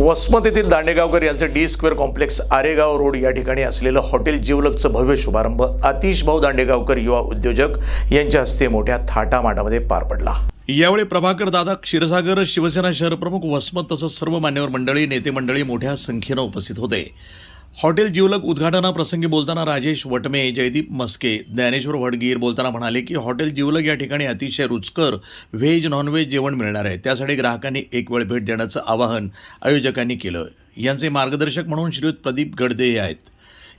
वसमत येथील दांडेगावकर यांचं D square complex Aregaon road या ठिकाणी असलेलं हॉटेल जिवलकचं भव्य शुभारंभ आतिश भाऊ दांडेगावकर युवा उद्योजक यांच्या हस्ते मोठ्या थाटामाटामध्ये पार पडला। यावेळी प्रभाकर दादा क्षीरसागर शिवसेना शहर प्रमुख वसमत तसंच सर्व मान्यवर मंडळी नेते मंडळी मोठ्या संख्येनं उपस्थित होते। हॉटेल जिवलक उद्घाटनाप्रसंगी बोलताना राजेश वटमे, जयदीप मस्के, ज्ञानेश्वर वडगीर बोलताना म्हणाले की हॉटेल जिवलक या ठिकाणी अतिशय रुचकर व्हेज नॉनव्हेज जेवण मिळणार आहे। त्यासाठी ग्राहकांनी एक वेळ भेट देण्याचं आवाहन आयोजकांनी केलं। यांचे मार्गदर्शक म्हणून श्रीयुत प्रदीप गडदे आहेत।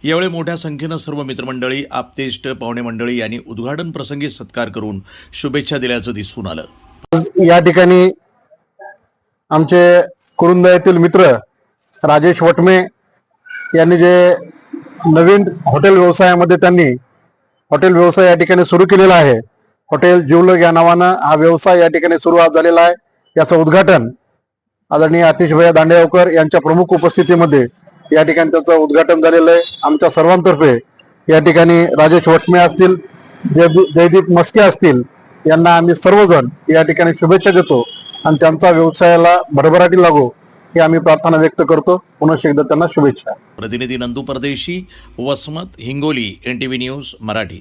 यावेळी मोठ्या संख्येनं सर्व मित्रमंडळी, आप्तेष्ट, पाहुणे मंडळी यांनी उद्घाटन प्रसंगी सत्कार करून शुभेच्छा दिल्याचं दिसून आलं। या ठिकाणी आमचे कुरुंदा येथील मित्र राजेश वटमे यांनी जे नवीन हॉटेल व्यवसायामध्ये त्यांनी हॉटेल व्यवसाय या ठिकाणी सुरू केलेला आहे। हॉटेल जिवलक या नावानं हा व्यवसाय या ठिकाणी सुरुवात झालेला आहे। याचं उद्घाटन आदरणीय आतिश भैया दांडेगावकर यांच्या प्रमुख उपस्थितीमध्ये या ठिकाणी त्याचं उद्घाटन झालेलं आहे। आमच्या सर्वांतर्फे या ठिकाणी राजेश वटमे असतील, जयदीप मस्के असतील यांना आम्ही सर्वजण या ठिकाणी शुभेच्छा देतो आणि त्यांचा व्यवसायाला भरभराटी लागो ही आम्ही प्रार्थना व्यक्त करतो। पुन्हा एकदा त्यांना शुभेच्छा। प्रतिनिधी नंदू परदेशी, वसमत, हिंगोली, NTV न्यूज मराठी।